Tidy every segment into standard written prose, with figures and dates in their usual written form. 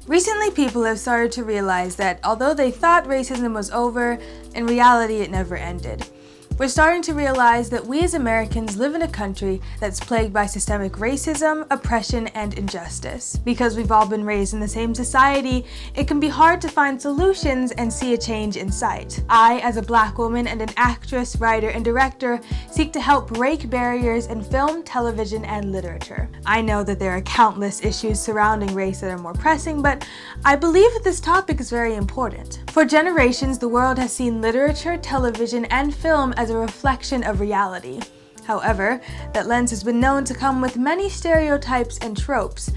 Recently, people have started to realize that although they thought racism was over, in reality it never ended. We're starting to realize that we as Americans live in a country that's plagued by systemic racism, oppression, and injustice. Because we've all been raised in the same society, it can be hard to find solutions and see a change in sight. I, as a Black woman and an actress, writer, and director, seek to help break barriers in film, television, and literature. I know that there are countless issues surrounding race that are more pressing, but I believe that this topic is very important. For generations, the world has seen literature, television, and film as a reflection of reality. However, that lens has been known to come with many stereotypes and tropes,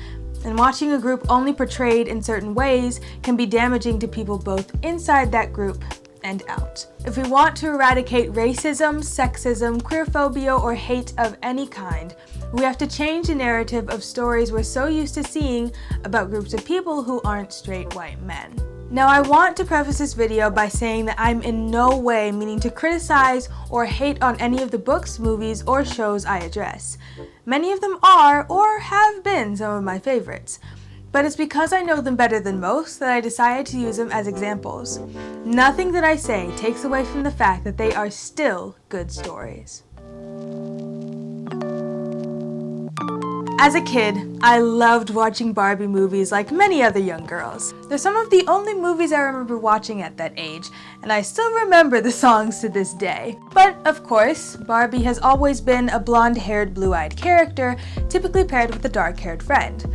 and watching a group only portrayed in certain ways can be damaging to people both inside that group and out. If we want to eradicate racism, sexism, queerphobia, or hate of any kind, we have to change the narrative of stories we're so used to seeing about groups of people who aren't straight white men. Now, I want to preface this video by saying that I'm in no way meaning to criticize or hate on any of the books, movies, or shows I address. Many of them are, or have been, some of my favorites. But it's because I know them better than most that I decided to use them as examples. Nothing that I say takes away from the fact that they are still good stories. As a kid, I loved watching Barbie movies like many other young girls. They're some of the only movies I remember watching at that age, and I still remember the songs to this day. But, of course, Barbie has always been a blonde-haired, blue-eyed character, typically paired with a dark-haired friend.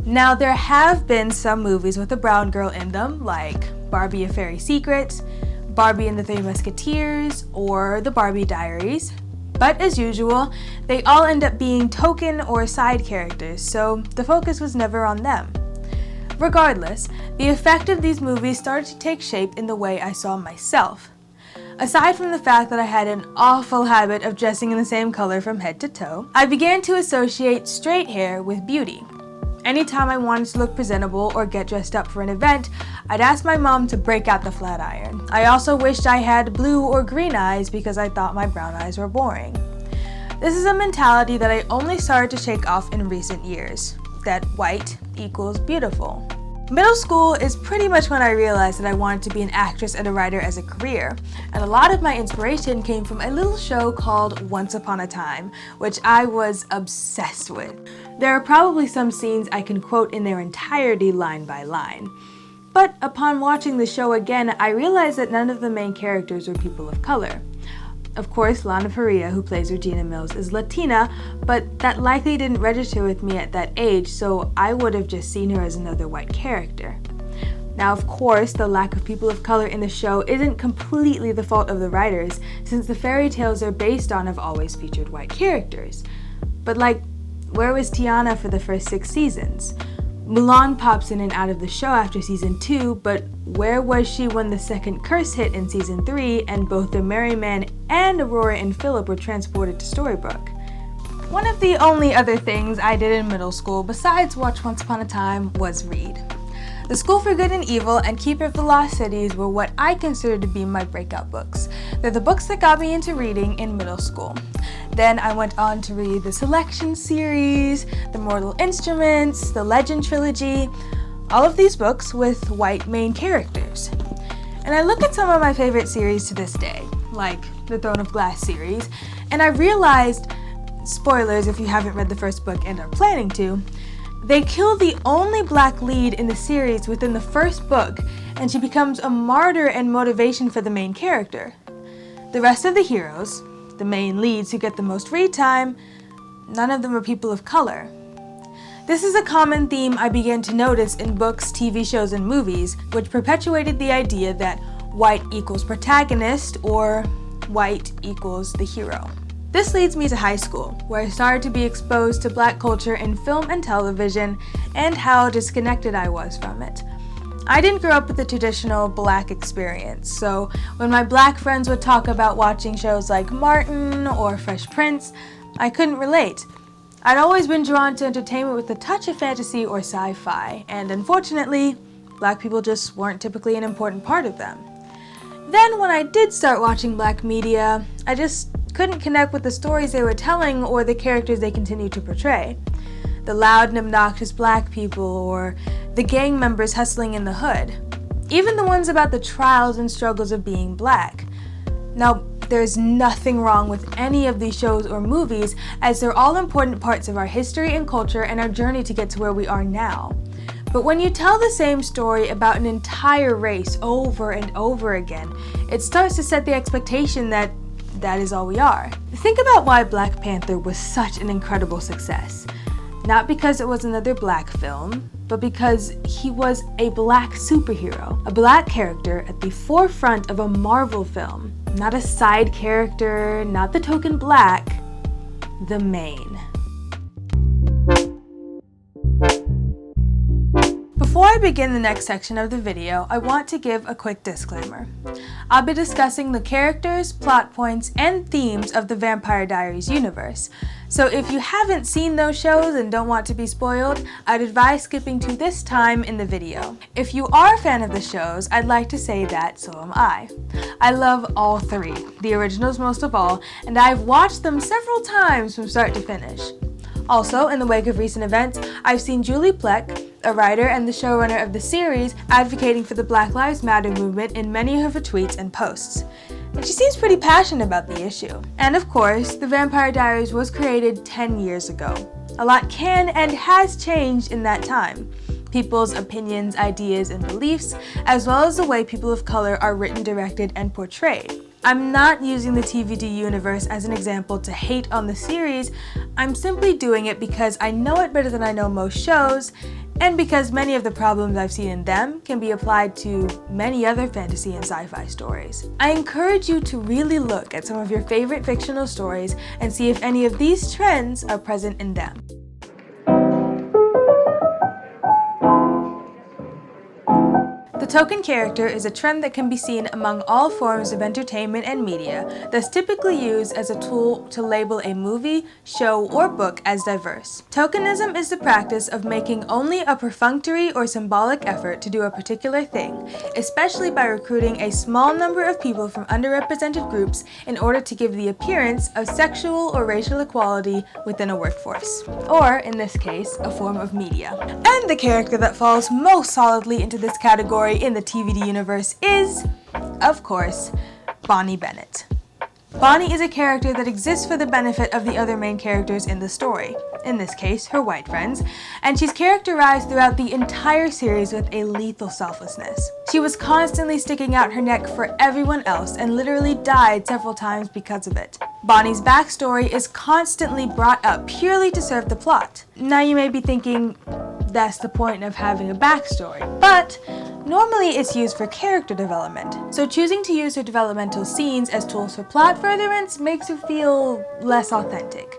Now, there have been some movies with a brown girl in them, like Barbie: A Fairy Secret, Barbie and the Three Musketeers, or The Barbie Diaries. But as usual, they all end up being token or side characters, so the focus was never on them. Regardless, the effect of these movies started to take shape in the way I saw myself. Aside from the fact that I had an awful habit of dressing in the same color from head to toe, I began to associate straight hair with beauty. Anytime I wanted to look presentable or get dressed up for an event, I'd ask my mom to break out the flat iron. I also wished I had blue or green eyes because I thought my brown eyes were boring. This is a mentality that I only started to shake off in recent years, that white equals beautiful. Middle school is pretty much when I realized that I wanted to be an actress and a writer as a career, and a lot of my inspiration came from a little show called Once Upon a Time, which I was obsessed with. There are probably some scenes I can quote in their entirety line by line. But upon watching the show again, I realized that none of the main characters were people of color. Of course, Lana Faria, who plays Regina Mills, is Latina, but that likely didn't register with me at that age, so I would have just seen her as another white character. Now, of course, the lack of people of color in the show isn't completely the fault of the writers, since the fairy tales they're based on have always featured white characters. But where was Tiana for the first 6 seasons? Mulan pops in and out of the show after season 2, but where was she when the second curse hit in season 3 and both the Merry Man and Aurora and Philip were transported to Storybrooke? One of the only other things I did in middle school besides watch Once Upon a Time was read. The School for Good and Evil and Keeper of the Lost Cities were what I consider to be my breakout books. They're the books that got me into reading in middle school. Then I went on to read the Selection series, the Mortal Instruments, the Legend trilogy, all of these books with white main characters. And I look at some of my favorite series to this day, like the Throne of Glass series, and I realized, spoilers if you haven't read the first book and are planning to, they kill the only black lead in the series within the first book, and she becomes a martyr and motivation for the main character. The rest of the heroes, the main leads who get the most read time, none of them are people of color. This is a common theme I began to notice in books, TV shows, and movies, which perpetuated the idea that white equals protagonist or white equals the hero. This leads me to high school, where I started to be exposed to black culture in film and television and how disconnected I was from it. I didn't grow up with the traditional black experience, so when my black friends would talk about watching shows like Martin or Fresh Prince, I couldn't relate. I'd always been drawn to entertainment with a touch of fantasy or sci-fi, and unfortunately, black people just weren't typically an important part of them. Then when I did start watching black media, I just couldn't connect with the stories they were telling or the characters they continued to portray. The loud and obnoxious black people, or the gang members hustling in the hood, even the ones about the trials and struggles of being black. Now, there's nothing wrong with any of these shows or movies, as they're all important parts of our history and culture and our journey to get to where we are now. But when you tell the same story about an entire race over and over again, it starts to set the expectation that that is all we are. Think about why Black Panther was such an incredible success. Not because it was another black film, but because he was a black superhero, a black character at the forefront of a Marvel film. Not a side character, not the token black, the main. Before I begin the next section of the video, I want to give a quick disclaimer. I'll be discussing the characters, plot points, and themes of the Vampire Diaries universe. So if you haven't seen those shows and don't want to be spoiled, I'd advise skipping to this time in the video. If you are a fan of the shows, I'd like to say that so am I. I love all three, the originals most of all, and I've watched them several times from start to finish. Also, in the wake of recent events, I've seen Julie Plec, a writer and the showrunner of the series, advocating for the Black Lives Matter movement in many of her tweets and posts. And she seems pretty passionate about the issue. And of course, The Vampire Diaries was created 10 years ago. A lot can and has changed in that time. People's opinions, ideas, and beliefs, as well as the way people of color are written, directed, and portrayed. I'm not using the TVD universe as an example to hate on the series. I'm simply doing it because I know it better than I know most shows, and because many of the problems I've seen in them can be applied to many other fantasy and sci-fi stories. I encourage you to really look at some of your favorite fictional stories and see if any of these trends are present in them. The token character is a trend that can be seen among all forms of entertainment and media that's typically used as a tool to label a movie, show, or book as diverse. Tokenism is the practice of making only a perfunctory or symbolic effort to do a particular thing, especially by recruiting a small number of people from underrepresented groups in order to give the appearance of sexual or racial equality within a workforce, or in this case, a form of media. And the character that falls most solidly into this category in the TVD universe is, of course, Bonnie Bennett. Bonnie is a character that exists for the benefit of the other main characters in the story, in this case, her white friends, and she's characterized throughout the entire series with a lethal selflessness. She was constantly sticking out her neck for everyone else and literally died several times because of it. Bonnie's backstory is constantly brought up purely to serve the plot. Now you may be thinking, that's the point of having a backstory, but normally it's used for character development, so choosing to use her developmental scenes as tools for plot furtherance makes her feel less authentic.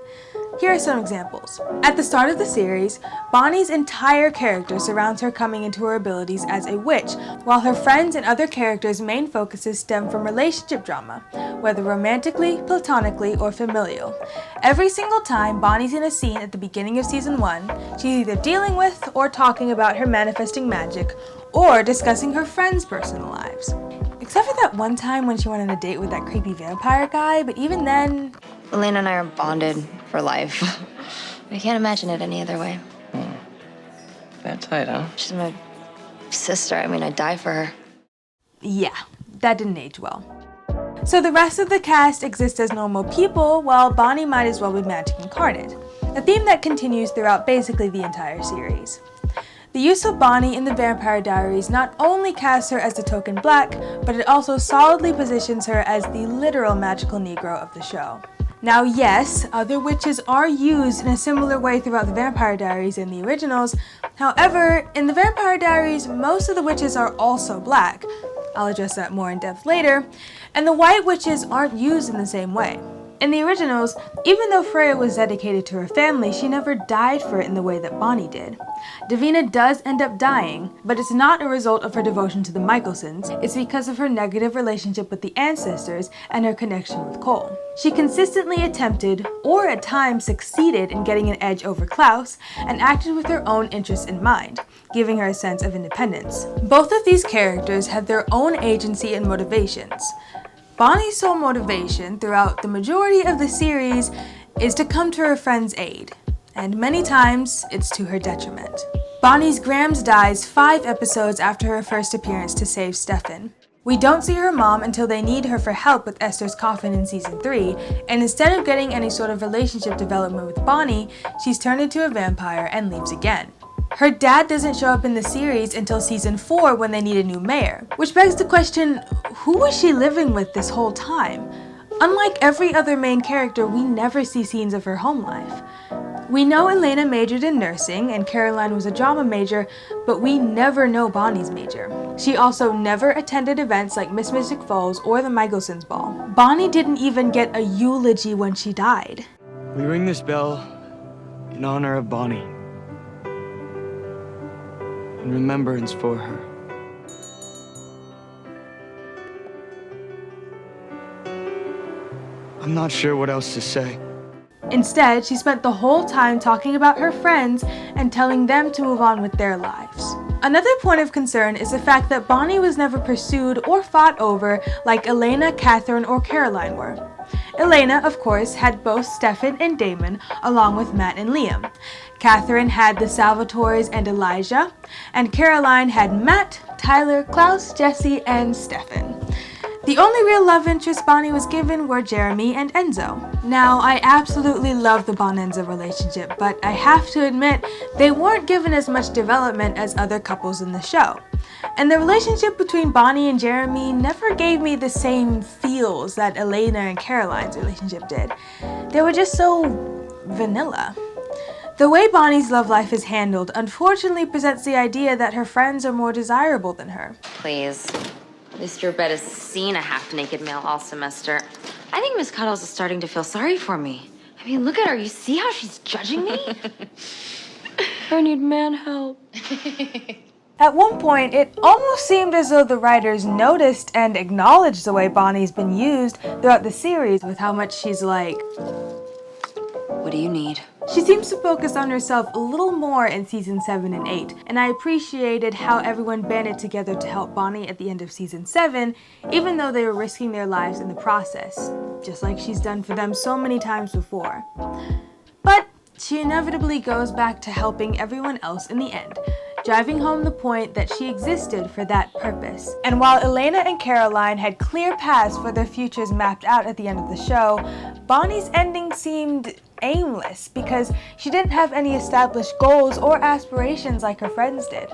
Here are some examples. At the start of the series, Bonnie's entire character surrounds her coming into her abilities as a witch, while her friends and other characters' main focuses stem from relationship drama, whether romantically, platonically, or familial. Every single time Bonnie's in a scene at the beginning of season 1, she's either dealing with or talking about her manifesting magic, or discussing her friends' personal lives. Except for that one time when she went on a date with that creepy vampire guy, but even then... Elena and I are bonded for life. I can't imagine it any other way. That tight, huh? She's my sister. I mean, I'd die for her. Yeah, that didn't age well. So the rest of the cast exists as normal people, while Bonnie might as well be magic incarnate, a theme that continues throughout basically the entire series. The use of Bonnie in the Vampire Diaries not only casts her as the token black, but it also solidly positions her as the literal magical Negro of the show. Now yes, other witches are used in a similar way throughout the Vampire Diaries and the originals. However, in the Vampire Diaries, most of the witches are also black. I'll address that more in depth later. And the white witches aren't used in the same way. In the originals, even though Freya was dedicated to her family, she never died for it in the way that Bonnie did. Davina does end up dying, but it's not a result of her devotion to the Michaelsons, it's because of her negative relationship with the ancestors and her connection with Cole. She consistently attempted, or at times succeeded in getting an edge over Klaus, and acted with her own interests in mind, giving her a sense of independence. Both of these characters have their own agency and motivations. Bonnie's sole motivation throughout the majority of the series is to come to her friend's aid, and many times it's to her detriment. Bonnie's Grams dies 5 episodes after her first appearance to save Stefan. We don't see her mom until they need her for help with Esther's coffin in season 3, and instead of getting any sort of relationship development with Bonnie, she's turned into a vampire and leaves again. Her dad doesn't show up in the series until season 4 when they need a new mayor, which begs the question, who was she living with this whole time? Unlike every other main character, we never see scenes of her home life. We know Elena majored in nursing and Caroline was a drama major, but we never know Bonnie's major. She also never attended events like Miss Mystic Falls or the Michelson's Ball. Bonnie didn't even get a eulogy when she died. We ring this bell in honor of Bonnie, in remembrance for her. I'm not sure what else to say. Instead, she spent the whole time talking about her friends and telling them to move on with their lives. Another point of concern is the fact that Bonnie was never pursued or fought over like Elena, Catherine, or Caroline were. Elena, of course, had both Stefan and Damon, along with Matt and Liam. Catherine had the Salvatores and Elijah, and Caroline had Matt, Tyler, Klaus, Jesse, and Stefan. The only real love interest Bonnie was given were Jeremy and Enzo. Now, I absolutely love the Bon-Enzo relationship, but I have to admit, they weren't given as much development as other couples in the show. And the relationship between Bonnie and Jeremy never gave me the same feels that Elena and Caroline's relationship did. They were just so vanilla. The way Bonnie's love life is handled unfortunately presents the idea that her friends are more desirable than her. Please. Mr. Bed has seen a half-naked male all semester. I think Miss Cuddles is starting to feel sorry for me. I mean, look at her. You see how she's judging me? I need man help. At one point, it almost seemed as though the writers noticed and acknowledged the way Bonnie's been used throughout the series with how much she's like, What do you need? She seems to focus on herself a little more in season 7 and 8, and I appreciated how everyone banded together to help Bonnie at the end of season 7, even though they were risking their lives in the process, just like she's done for them so many times before. But she inevitably goes back to helping everyone else in the end, driving home the point that she existed for that purpose. And while Elena and Caroline had clear paths for their futures mapped out at the end of the show, Bonnie's ending seemed aimless because she didn't have any established goals or aspirations like her friends did.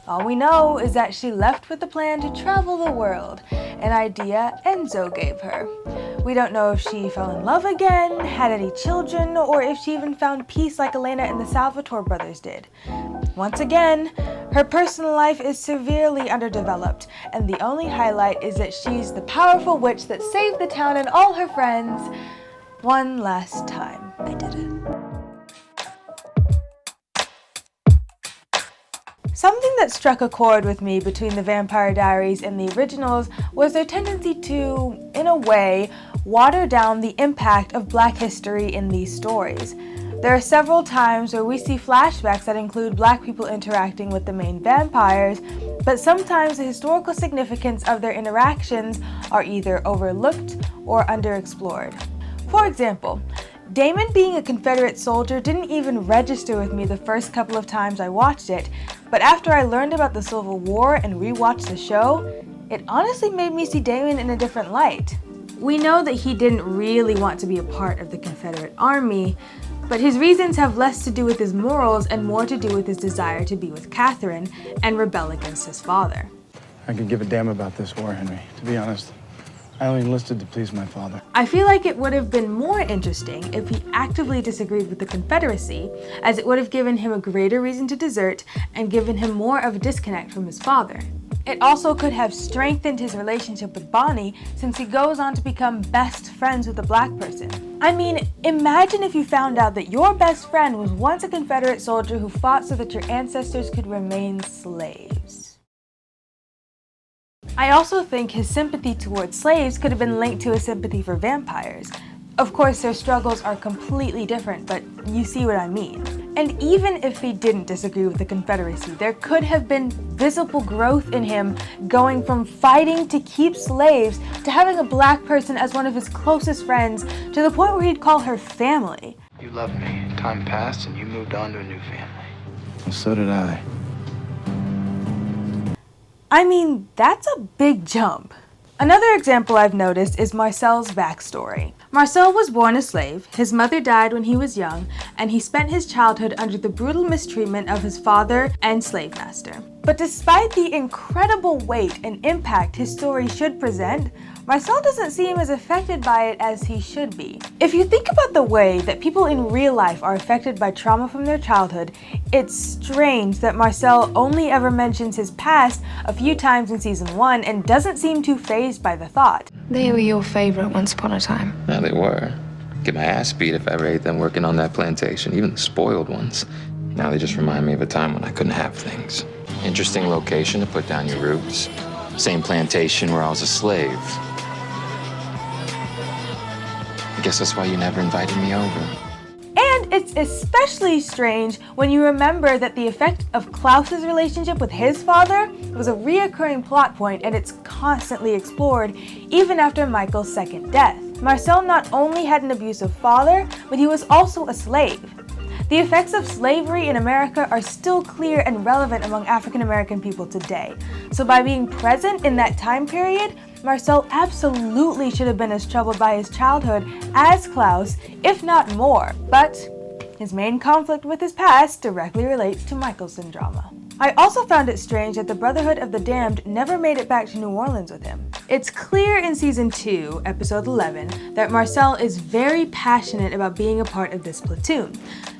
All we know is that she left with the plan to travel the world, an idea Enzo gave her. We don't know if she fell in love again, had any children, or if she even found peace like Elena and the Salvatore brothers did. Once again, her personal life is severely underdeveloped, and the only highlight is that she's the powerful witch that saved the town and all her friends one last time. I did it. Something that struck a chord with me between the Vampire Diaries and the originals was their tendency to, in a way, water down the impact of Black history in these stories. There are several times where we see flashbacks that include Black people interacting with the main vampires, but sometimes the historical significance of their interactions are either overlooked or underexplored. For example, Damon being a Confederate soldier didn't even register with me the first couple of times I watched it, but after I learned about the Civil War and rewatched the show, it honestly made me see Damon in a different light. We know that he didn't really want to be a part of the Confederate Army, but his reasons have less to do with his morals and more to do with his desire to be with Catherine and rebel against his father. I could give a damn about this war, Henry. To be honest, I only enlisted to please my father. I feel like it would have been more interesting if he actively disagreed with the Confederacy, as it would have given him a greater reason to desert and given him more of a disconnect from his father. It also could have strengthened his relationship with Bonnie, since he goes on to become best friends with a Black person. I mean, imagine if you found out that your best friend was once a Confederate soldier who fought so that your ancestors could remain slaves. I also think his sympathy towards slaves could have been linked to his sympathy for vampires. Of course, their struggles are completely different, but you see what I mean. And even if he didn't disagree with the Confederacy, there could have been visible growth in him going from fighting to keep slaves to having a Black person as one of his closest friends to the point where he'd call her family. You loved me. Time passed and you moved on to a new family. Well, so did I. I mean, that's a big jump. Another example I've noticed is Marcel's backstory. Marcel was born a slave, his mother died when he was young, and he spent his childhood under the brutal mistreatment of his father and slave master. But despite the incredible weight and impact his story should present, Marcel doesn't seem as affected by it as he should be. If you think about the way that people in real life are affected by trauma from their childhood, it's strange that Marcel only ever mentions his past a few times in season 1 and doesn't seem too fazed by the thought. They were your favorite once upon a time. Yeah, they were. Get my ass beat if I ever ate them working on that plantation, even the spoiled ones. Now they just remind me of a time when I couldn't have things. Interesting location to put down your roots. Same plantation where I was a slave. I guess that's why you never invited me over. And it's especially strange when you remember that the effect of Klaus's relationship with his father was a reoccurring plot point, and it's constantly explored even after Michael's second death. Marcel not only had an abusive father, but he was also a slave. The effects of slavery in America are still clear and relevant among African American people today. So by being present in that time period, Marcel absolutely should have been as troubled by his childhood as Klaus, if not more. But his main conflict with his past directly relates to Michelson drama. I also found it strange that the Brotherhood of the Damned never made it back to New Orleans with him. It's clear in season 2, episode 11, that Marcel is very passionate about being a part of this platoon.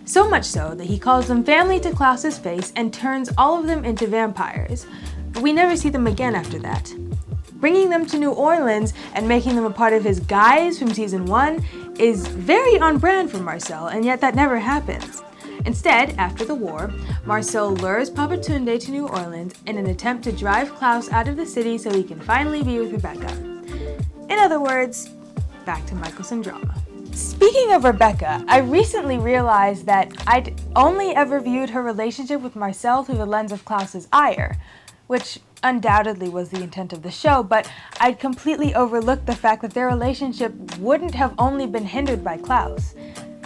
So much so that he calls them family to Klaus's face and turns all of them into vampires. But we never see them again after that. Bringing them to New Orleans and making them a part of his guys from season 1 is very on brand for Marcel, and yet that never happens. Instead, after the war, Marcel lures Papa Tunde to New Orleans in an attempt to drive Klaus out of the city so he can finally be with Rebecca. In other words, back to Michelson drama. Speaking of Rebecca, I recently realized that I'd only ever viewed her relationship with Marcel through the lens of Klaus's ire, which undoubtedly was the intent of the show, but I'd completely overlooked the fact that their relationship wouldn't have only been hindered by Klaus.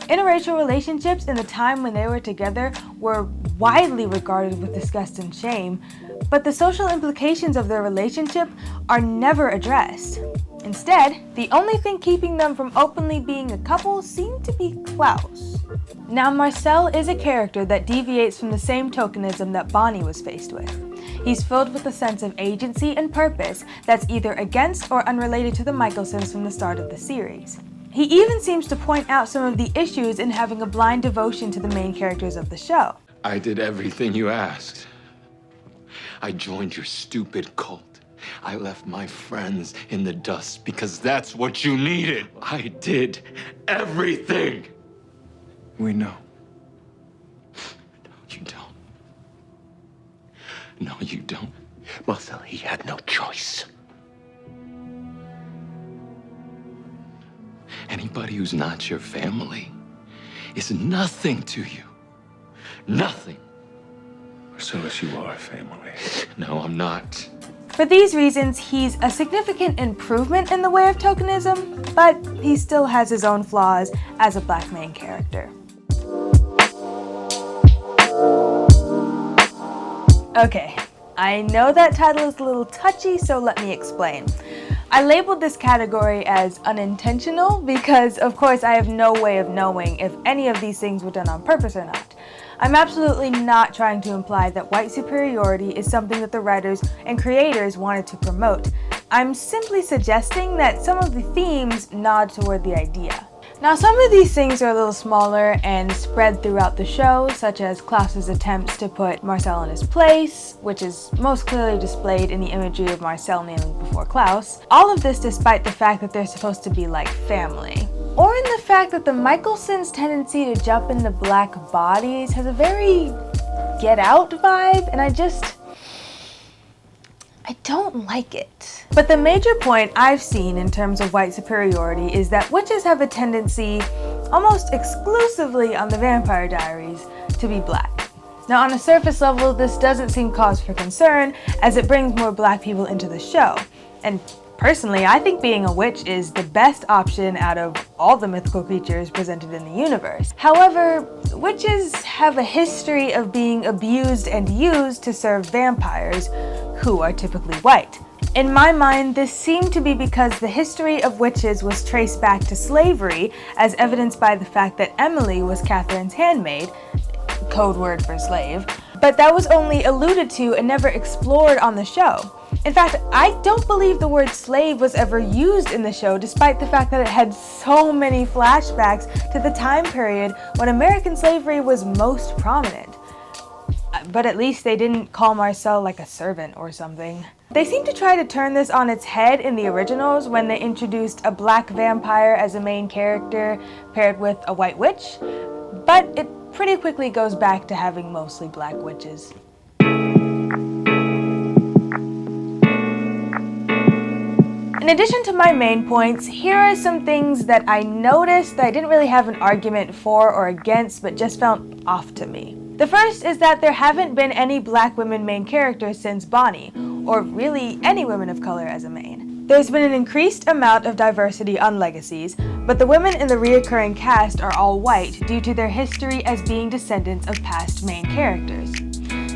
Interracial relationships in the time when they were together were widely regarded with disgust and shame, but the social implications of their relationship are never addressed. Instead, the only thing keeping them from openly being a couple seemed to be Klaus. Now, Marcel is a character that deviates from the same tokenism that Bonnie was faced with. He's filled with a sense of agency and purpose that's either against or unrelated to the Michelsons from the start of the series. He even seems to point out some of the issues in having a blind devotion to the main characters of the show. I did everything you asked. I joined your stupid cult. I left my friends in the dust because that's what you needed. I did everything. We know. No, you don't. No, you don't. Marcel, he had no choice. Anybody who's not your family is nothing to you. Nothing. Marcellus, you are family. No, I'm not. For these reasons, he's a significant improvement in the way of tokenism, but he still has his own flaws as a black main character. Okay, I know that title is a little touchy, so let me explain. I labeled this category as unintentional because, of course, I have no way of knowing if any of these things were done on purpose or not. I'm absolutely not trying to imply that white superiority is something that the writers and creators wanted to promote. I'm simply suggesting that some of the themes nod toward the idea. Now, some of these things are a little smaller and spread throughout the show, such as Klaus's attempts to put Marcel in his place, which is most clearly displayed in the imagery of Marcel kneeling before Klaus. All of this despite the fact that they're supposed to be like family. Or in the fact that the Michelsons' tendency to jump into black bodies has a very Get Out vibe, and I don't like it. But the major point I've seen in terms of white superiority is that witches have a tendency, almost exclusively on the Vampire Diaries, to be black. Now, on a surface level, this doesn't seem cause for concern, as it brings more black people into the show. And Personally, I think being a witch is the best option out of all the mythical creatures presented in the universe. However, witches have a history of being abused and used to serve vampires, who are typically white. In my mind, this seemed to be because the history of witches was traced back to slavery, as evidenced by the fact that Emily was Catherine's handmaid, code word for slave, but that was only alluded to and never explored on the show. In fact, I don't believe the word slave was ever used in the show, despite the fact that it had so many flashbacks to the time period when American slavery was most prominent. But at least they didn't call Marcel like a servant or something. They seem to try to turn this on its head in the originals when they introduced a black vampire as a main character paired with a white witch, but it pretty quickly goes back to having mostly black witches. In addition to my main points, here are some things that I noticed that I didn't really have an argument for or against, but just felt off to me. The first is that there haven't been any black women main characters since Bonnie, or really any women of color as a main. There's been an increased amount of diversity on Legacies, but the women in the reoccurring cast are all white due to their history as being descendants of past main characters.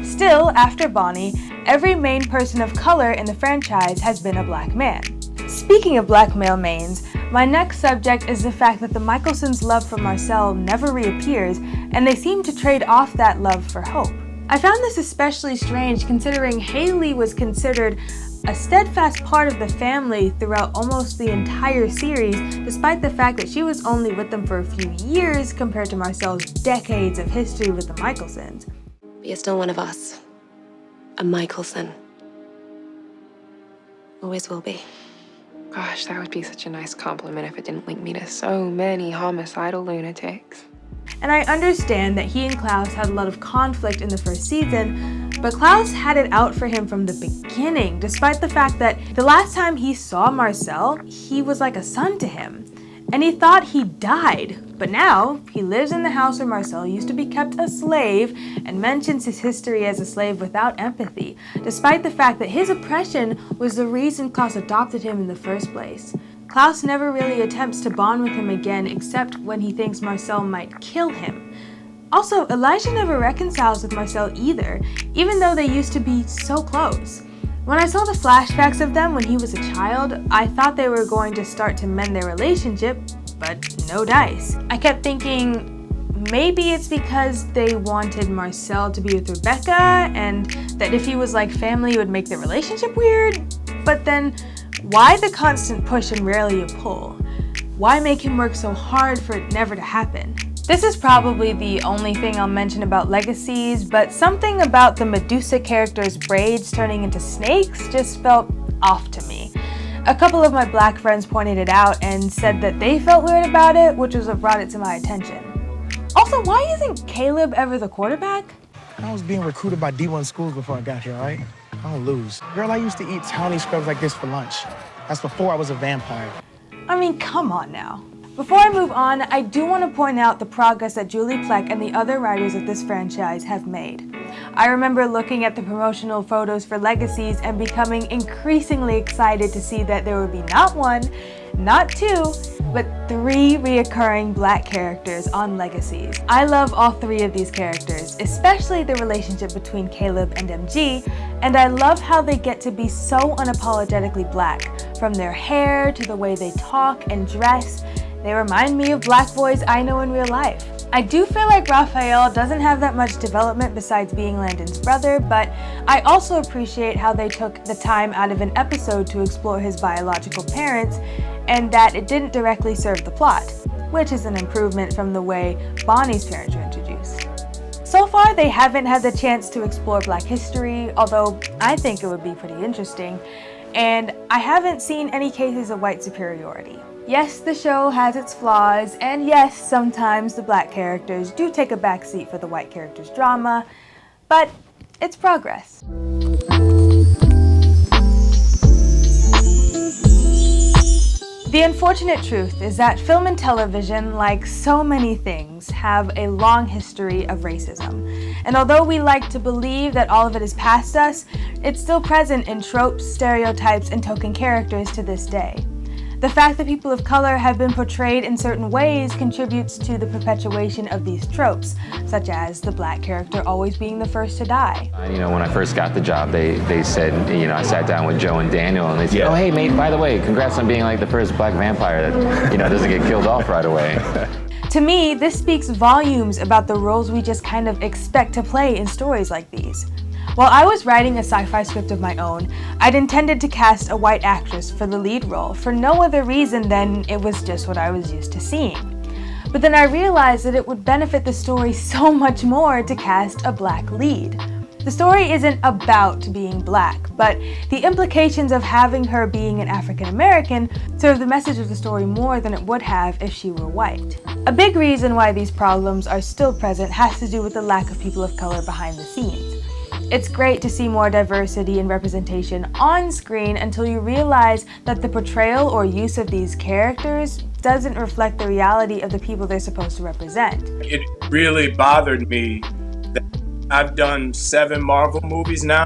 Still, after Bonnie, every main person of color in the franchise has been a black man. Speaking of black male mains, my next subject is the fact that the Michelsons' love for Marcel never reappears, and they seem to trade off that love for hope. I found this especially strange considering Haley was considered a steadfast part of the family throughout almost the entire series, despite the fact that she was only with them for a few years compared to Marcel's decades of history with the Michelsons. But you're still one of us. A Michelson. Always will be. Gosh, that would be such a nice compliment if it didn't link me to so many homicidal lunatics. And I understand that he and Klaus had a lot of conflict in the first season, but Klaus had it out for him from the beginning, despite the fact that the last time he saw Marcel, he was like a son to him. And he thought he died, but now he lives in the house where Marcel used to be kept a slave and mentions his history as a slave without empathy, despite the fact that his oppression was the reason Klaus adopted him in the first place. Klaus never really attempts to bond with him again except when he thinks Marcel might kill him. Also, Elijah never reconciles with Marcel either, even though they used to be so close. When I saw the flashbacks of them when he was a child, I thought they were going to start to mend their relationship, but no dice. I kept thinking maybe it's because they wanted Marcel to be with Rebecca, and that if he was like family it would make their relationship weird, but then why the constant push and rarely a pull? Why make him work so hard for it never to happen? This is probably the only thing I'll mention about Legacies, but something about the Medusa character's braids turning into snakes just felt off to me. A couple of my black friends pointed it out and said that they felt weird about it, which was what brought it to my attention. Also, why isn't Caleb ever the quarterback? I was being recruited by D1 schools before I got here, all right? I don't lose. Girl, I used to eat townie scrubs like this for lunch. That's before I was a vampire. I mean, come on now. Before I move on, I do want to point out the progress that Julie Plec and the other writers of this franchise have made. I remember looking at the promotional photos for Legacies and becoming increasingly excited to see that there would be not one, not two, but 3 reoccurring black characters on Legacies. I love all 3 of these characters, especially the relationship between Caleb and MG, and I love how they get to be so unapologetically black, from their hair to the way they talk and dress. They remind me of black boys I know in real life. I do feel like Raphael doesn't have that much development besides being Landon's brother, but I also appreciate how they took the time out of an episode to explore his biological parents, and that it didn't directly serve the plot, which is an improvement from the way Bonnie's parents were introduced. So far, they haven't had the chance to explore Black history, although I think it would be pretty interesting, and I haven't seen any cases of white superiority. Yes, the show has its flaws, and yes, sometimes the black characters do take a backseat for the white characters' drama, but it's progress. The unfortunate truth is that film and television, like so many things, have a long history of racism. And although we like to believe that all of it is past us, it's still present in tropes, stereotypes, and token characters to this day. The fact that people of color have been portrayed in certain ways contributes to the perpetuation of these tropes, such as the black character always being the first to die. When I first got the job, they said, I sat down with Joe and Daniel, and they said, oh, hey, mate, by the way, congrats on being like the first black vampire that, doesn't get killed off right away. To me, this speaks volumes about the roles we just kind of expect to play in stories like these. While I was writing a sci-fi script of my own, I'd intended to cast a white actress for the lead role for no other reason than it was just what I was used to seeing. But then I realized that it would benefit the story so much more to cast a black lead. The story isn't about being black, but the implications of having her being an African American serve the message of the story more than it would have if she were white. A big reason why these problems are still present has to do with the lack of people of color behind the scenes. It's great to see more diversity and representation on screen until you realize that the portrayal or use of these characters doesn't reflect the reality of the people they're supposed to represent. It really bothered me that I've done 7 Marvel movies now.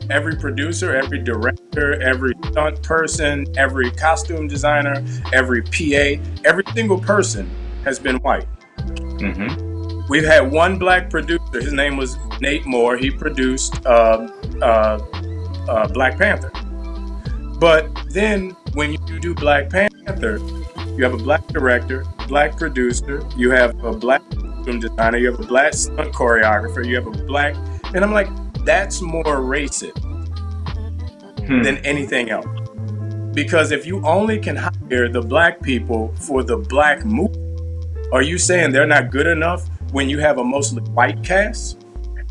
Every producer, every director, every stunt person, every costume designer, every PA, every single person has been white. Mm-hmm. We've had one black producer. His name was Nate Moore. He produced Black Panther. But then when you do Black Panther, you have a black director, black producer, you have a black costume designer, you have a black stunt choreographer, you have a black, and I'm like, that's more racist than anything else. Because if you only can hire the black people for the black movie, are you saying they're not good enough when you have a mostly white cast?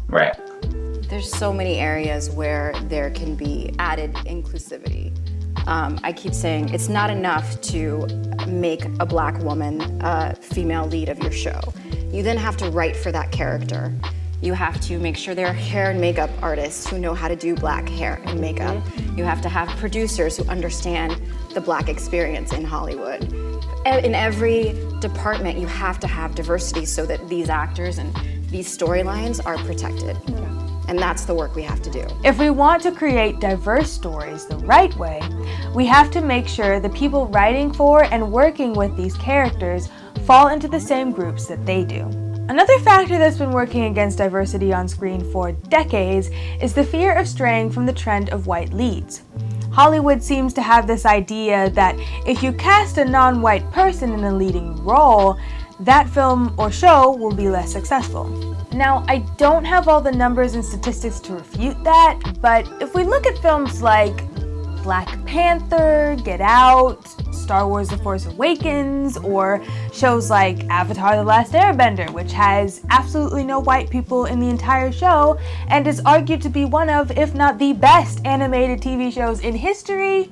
Right. There's so many areas where there can be added inclusivity. I keep saying it's not enough to make a black woman a female lead of your show. You then have to write for that character. You have to make sure there are hair and makeup artists who know how to do black hair and makeup. You have to have producers who understand the black experience in Hollywood. In every department, you have to have diversity so that these actors and these storylines are protected. And that's the work we have to do. If we want to create diverse stories the right way, we have to make sure the people writing for and working with these characters fall into the same groups that they do. Another factor that's been working against diversity on screen for decades is the fear of straying from the trend of white leads. Hollywood seems to have this idea that if you cast a non-white person in a leading role, that film or show will be less successful. Now, I don't have all the numbers and statistics to refute that, but if we look at films like Black Panther, Get Out, Star Wars The Force Awakens, or shows like Avatar The Last Airbender, which has absolutely no white people in the entire show and is argued to be one of, if not the best animated TV shows in history,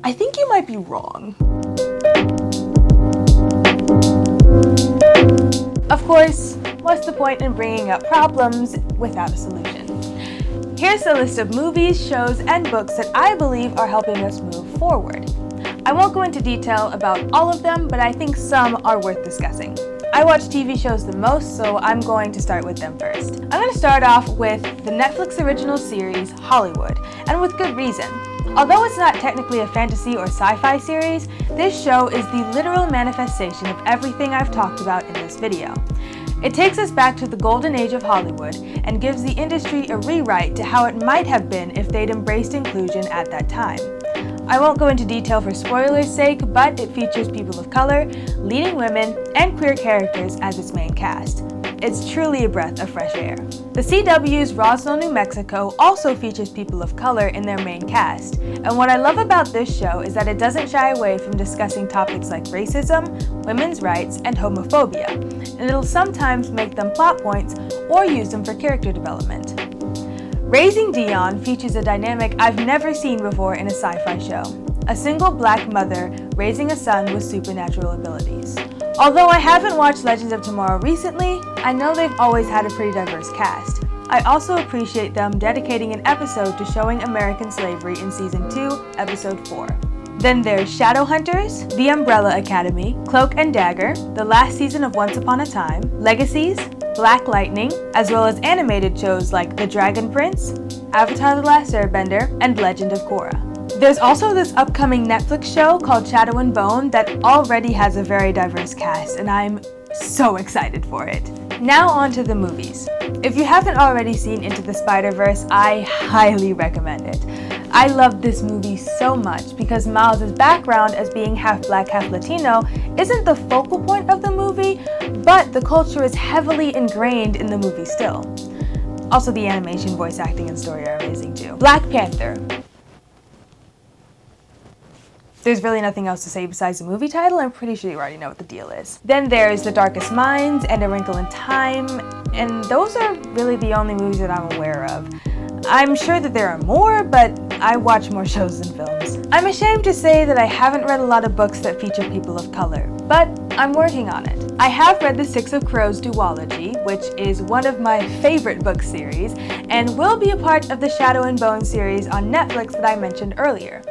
I think you might be wrong. Of course, what's the point in bringing up problems without a solution? Here's a list of movies, shows, and books that I believe are helping us move forward. I won't go into detail about all of them, but I think some are worth discussing. I watch TV shows the most, so I'm going to start with them first. I'm going to start off with the Netflix original series, Hollywood, and with good reason. Although it's not technically a fantasy or sci-fi series, this show is the literal manifestation of everything I've talked about in this video. It takes us back to the golden age of Hollywood and gives the industry a rewrite to how it might have been if they'd embraced inclusion at that time. I won't go into detail for spoilers' sake, but it features people of color, leading women, and queer characters as its main cast. It's truly a breath of fresh air. The CW's Roswell, New Mexico also features people of color in their main cast, and what I love about this show is that it doesn't shy away from discussing topics like racism, women's rights, and homophobia, and it'll sometimes make them plot points or use them for character development. Raising Dion features a dynamic I've never seen before in a sci-fi show, a single black mother raising a son with supernatural abilities. Although I haven't watched Legends of Tomorrow recently, I know they've always had a pretty diverse cast. I also appreciate them dedicating an episode to showing American slavery in Season 2, Episode 4. Then there's Shadowhunters, The Umbrella Academy, Cloak and Dagger, the last season of Once Upon a Time, Legacies, Black Lightning, as well as animated shows like The Dragon Prince, Avatar The Last Airbender, and Legend of Korra. There's also this upcoming Netflix show called Shadow and Bone that already has a very diverse cast, and I'm so excited for it. Now on to the movies. If you haven't already seen Into the Spider-Verse, I highly recommend it. I love this movie so much because Miles' background as being half black, half Latino isn't the focal point of the movie, but the culture is heavily ingrained in the movie still. Also, the animation, voice acting, and story are amazing too. Black Panther. There's really nothing else to say besides the movie title. I'm pretty sure you already know what the deal is. Then there's The Darkest Minds and A Wrinkle in Time, and those are really the only movies that I'm aware of. I'm sure that there are more, but I watch more shows than films. I'm ashamed to say that I haven't read a lot of books that feature people of color, but I'm working on it. I have read The Six of Crows duology, which is one of my favorite book series, and will be a part of the Shadow and Bone series on Netflix that I mentioned earlier.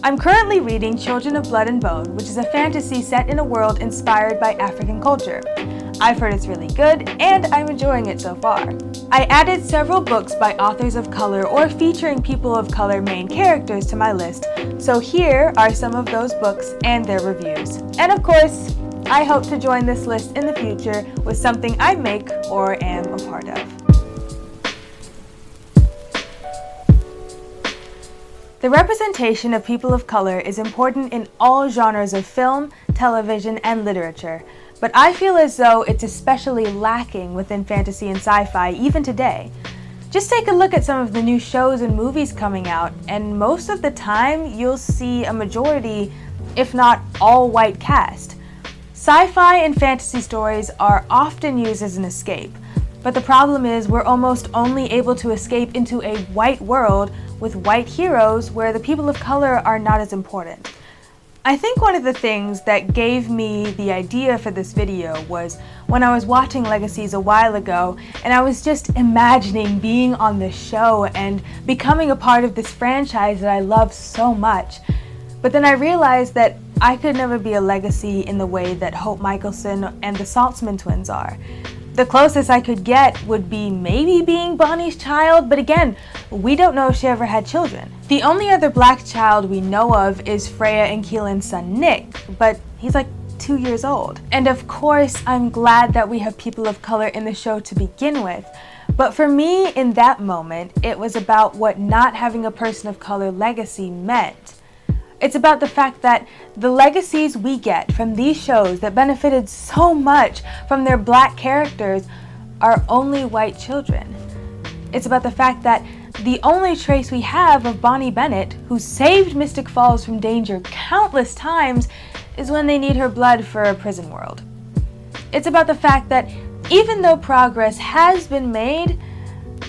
I'm currently reading Children of Blood and Bone, which is a fantasy set in a world inspired by African culture. I've heard it's really good, and I'm enjoying it so far. I added several books by authors of color or featuring people of color main characters to my list, so here are some of those books and their reviews. And of course, I hope to join this list in the future with something I make or am a part of. The representation of people of color is important in all genres of film, television, and literature, but I feel as though it's especially lacking within fantasy and sci-fi even today. Just take a look at some of the new shows and movies coming out, and most of the time you'll see a majority, if not all white cast. Sci-fi and fantasy stories are often used as an escape, but the problem is we're almost only able to escape into a white world with white heroes where the people of color are not as important. I think one of the things that gave me the idea for this video was when I was watching Legacies a while ago and I was just imagining being on this show and becoming a part of this franchise that I love so much. But then I realized that I could never be a Legacy in the way that Hope Michelson and the Saltzman twins are. The closest I could get would be maybe being Bonnie's child, but again, we don't know if she ever had children. The only other black child we know of is Freya and Keelan's son Nick, but he's like 2 years old. And of course, I'm glad that we have people of color in the show to begin with, but for me, in that moment, it was about what not having a person of color legacy meant. It's about the fact that the legacies we get from these shows that benefited so much from their black characters are only white children. It's about the fact that the only trace we have of Bonnie Bennett, who saved Mystic Falls from danger countless times, is when they need her blood for a prison world. It's about the fact that even though progress has been made,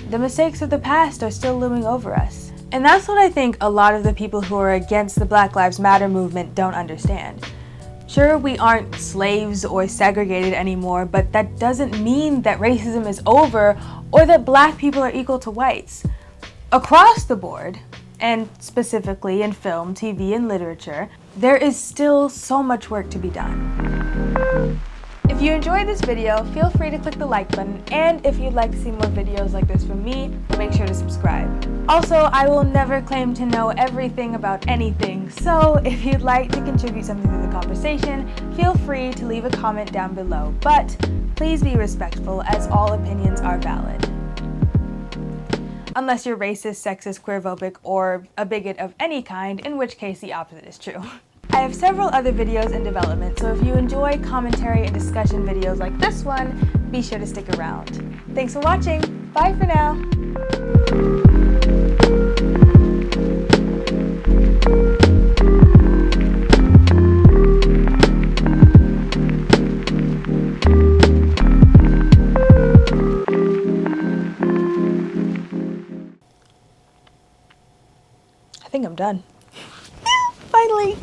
the mistakes of the past are still looming over us. And that's what I think a lot of the people who are against the Black Lives Matter movement don't understand. Sure, we aren't slaves or segregated anymore, but that doesn't mean that racism is over or that black people are equal to whites. Across the board, and specifically in film, TV, and literature, there is still so much work to be done. If you enjoyed this video, feel free to click the like button, and if you'd like to see more videos like this from me, make sure to subscribe. Also, I will never claim to know everything about anything, so if you'd like to contribute something to the conversation, feel free to leave a comment down below, but please be respectful as all opinions are valid. Unless you're racist, sexist, queerphobic, or a bigot of any kind, in which case the opposite is true. I have several other videos in development, so if you enjoy commentary and discussion videos like this one, be sure to stick around. Thanks for watching. Bye for now. I think I'm done. Finally.